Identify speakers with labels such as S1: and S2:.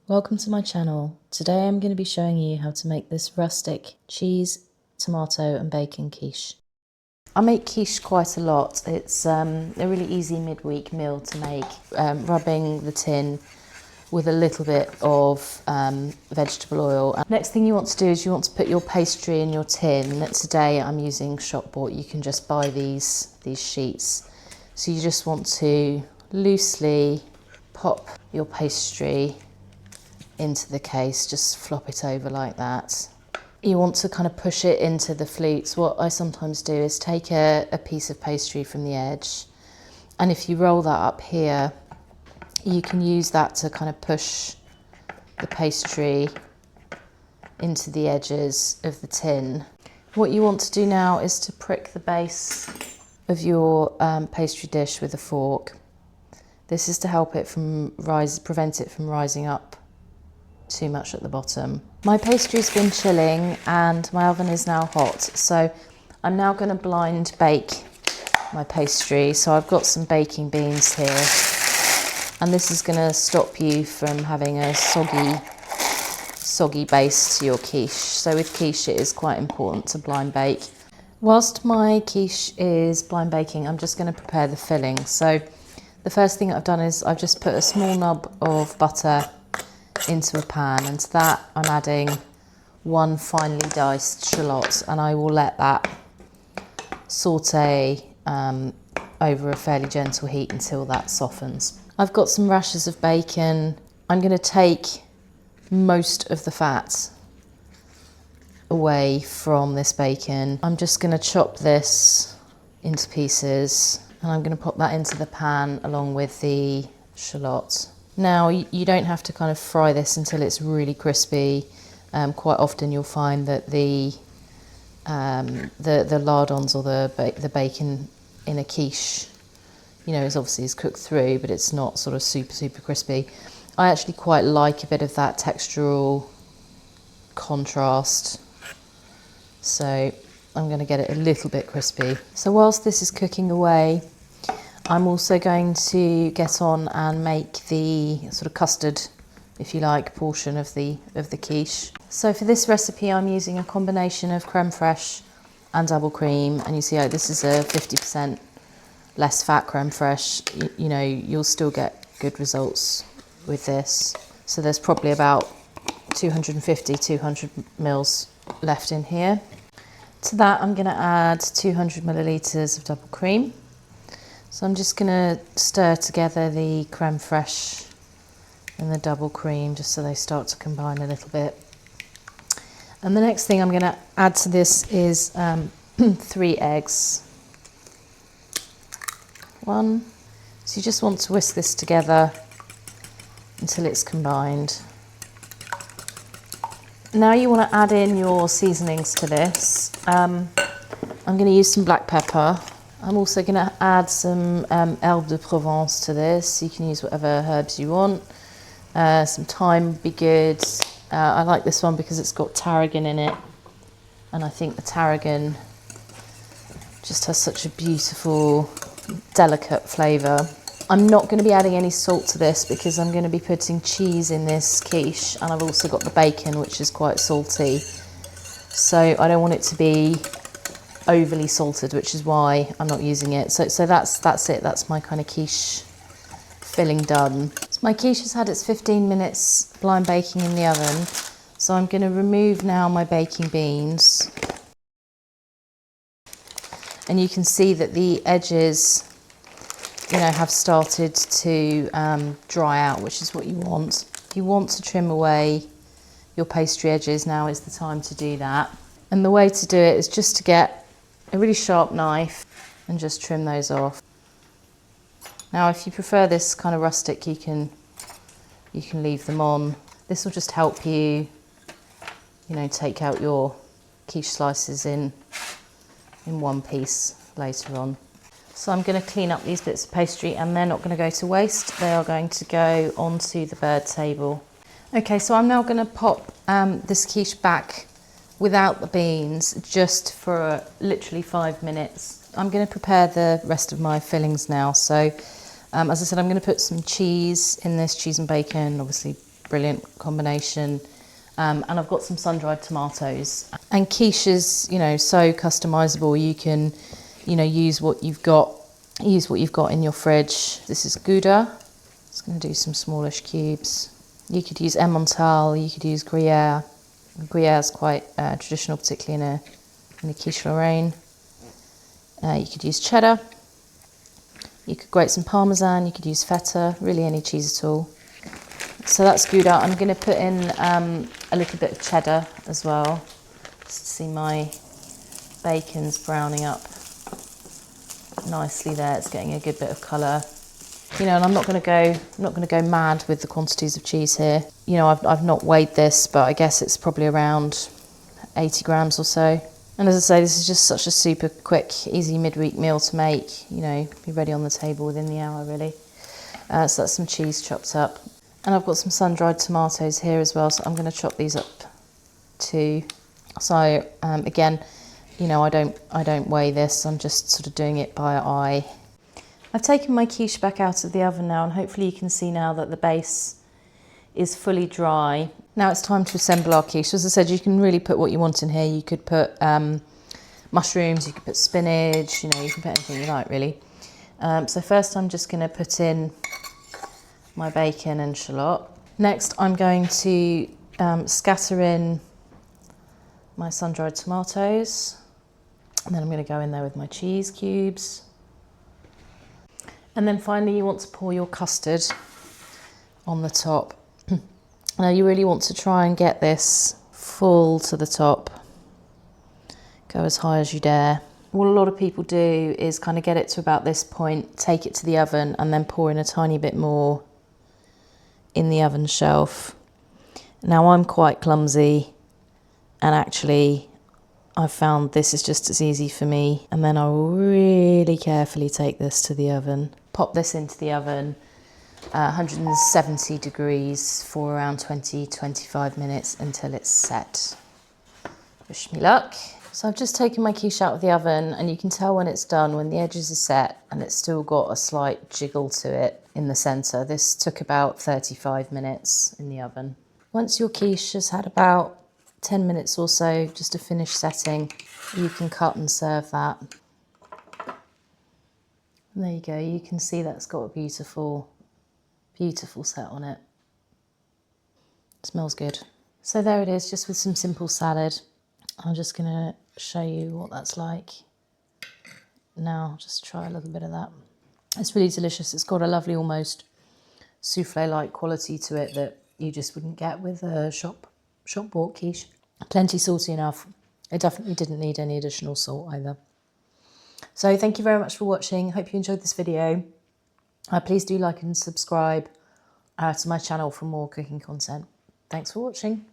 S1: Welcome to my channel. Today I'm going to be showing you how to make this rustic cheese, tomato and bacon quiche. I make quiche quite a lot. It's a really easy midweek meal to make, rubbing the tin with a little bit of vegetable oil. Next thing you want to do is you want to put your pastry in your tin. Today I'm using shop bought. You can just buy these sheets. So you just want to loosely pop your pastry into the case, just flop it over like that. You want to kind of push it into the flutes. What I sometimes do is take a piece of pastry from the edge, and if you roll that up here, you can use that to kind of push the pastry into the edges of the tin. What you want to do now is to prick the base of your pastry dish with a fork. This is to help it prevent it from rising up too much at the bottom. My pastry's been chilling and my oven is now hot, so I'm now going to blind bake my pastry. So I've got some baking beans here, and this is going to stop you from having a soggy base to your quiche. So with quiche it is quite important to blind bake. Whilst my quiche is blind baking, I'm just going to prepare the filling. So the first thing I've done is I've just put a small nub of butter into a pan, and to that I'm adding one finely diced shallot, and I will let that saute over a fairly gentle heat until that softens. I've got some rashers of bacon. I'm going to take most of the fat away from this bacon. I'm just going to chop this into pieces, and I'm going to pop that into the pan along with the shallot. Now, you don't have to kind of fry this until it's really crispy. Quite often you'll find that the lardons or the bacon in a quiche, is cooked through, but it's not sort of super crispy. I actually quite like a bit of that textural contrast, so I'm going to get it a little bit crispy. So whilst this is cooking away, I'm also going to get on and make the sort of custard, if you like, portion of the quiche. So for this recipe I'm using a combination of creme fraiche and double cream, and you see how this is a 50% less fat creme fraiche. You'll still get good results with this. So there's probably about 200 mils left in here. To that I'm going to add 200 millilitres of double cream. So I'm just going to stir together the creme fraiche and the double cream just so they start to combine a little bit. And the next thing I'm going to add to this is 3 eggs. 1. So you just want to whisk this together until it's combined. Now you want to add in your seasonings to this. I'm going to use some black pepper. I'm also going to add some herbes de Provence to this. You can use whatever herbs you want. Some thyme would be good. I like this one because it's got tarragon in it, and I think the tarragon just has such a beautiful, delicate flavour. I'm not going to be adding any salt to this because I'm going to be putting cheese in this quiche, and I've also got the bacon, which is quite salty. So I don't want it to be overly salted, which is why I'm not using it. So that's it. That's my kind of quiche filling done. So my quiche has had its 15 minutes blind baking in the oven. So I'm going to remove now my baking beans. And you can see that the edges, have started to dry out, which is what you want. If you want to trim away your pastry edges, now is the time to do that. And the way to do it is just to get a really sharp knife and just trim those off. Now, if you prefer this kind of rustic, you can leave them on. This will just help you, take out your quiche slices in one piece later on. So I'm going to clean up these bits of pastry, and they're not going to go to waste. They are going to go onto the bird table. Okay, so I'm now going to pop this quiche back without the beans, just for literally 5 minutes. I'm going to prepare the rest of my fillings now. So as I said, I'm going to put some cheese in this, cheese and bacon, obviously brilliant combination. And I've got some sun-dried tomatoes. And quiche is, you know, so customizable. You can, you know, use what you've got in your fridge. This is gouda. Just going to do some smallish cubes. You could use emmental, you could use gruyere. Gruyere is quite traditional, particularly in a quiche Lorraine. You could use cheddar. You could grate some parmesan. You could use feta. Really, any cheese at all. So that's gouda. I'm going to put in a little bit of cheddar as well, just to see my bacon's browning up nicely there. It's getting a good bit of colour. You know, and I'm not going to go mad with the quantities of cheese here. You know, I've not weighed this, but I guess it's probably around 80 grams or so. And as I say, this is just such a super quick, easy midweek meal to make. You know, be ready on the table within the hour, really. So that's some cheese chopped up. And I've got some sun-dried tomatoes here as well, so I'm going to chop these up too. So again, you know, I don't weigh this. I'm just sort of doing it by eye. I've taken my quiche back out of the oven now, and hopefully you can see now that the base is fully dry. Now it's time to assemble our quiche. As I said, you can really put what you want in here. You could put mushrooms, you could put spinach, you know, you can put anything you like, really. So first I'm just going to put in my bacon and shallot. Next I'm going to scatter in my sun-dried tomatoes, and then I'm going to go in there with my cheese cubes. And then finally you want to pour your custard on the top. Now you really want to try and get this full to the top. Go as high as you dare. What a lot of people do is kind of get it to about this point, take it to the oven, and then pour in a tiny bit more in the oven shelf. Now I'm quite clumsy, and actually I've found this is just as easy for me. And then I'll really carefully take this to the oven. Pop this into the oven, 170 degrees for around 20-25 minutes until it's set. Wish me luck. So I've just taken my quiche out of the oven, and you can tell when it's done, when the edges are set and it's still got a slight jiggle to it in the centre. This took about 35 minutes in the oven. Once your quiche has had about 10 minutes or so just to finish setting, you can cut and serve that. And there you go, you can see that's got a beautiful, beautiful set on it. It smells good. So there it is, just with some simple salad. I'm just going to show you what that's like. Now, just try a little bit of that. It's really delicious. It's got a lovely, almost souffle-like quality to it that you just wouldn't get with a shop-bought quiche. Plenty salty enough. It definitely didn't need any additional salt either. So thank you very much for watching. Hope you enjoyed this video. Please do like and subscribe to my channel for more cooking content. Thanks for watching.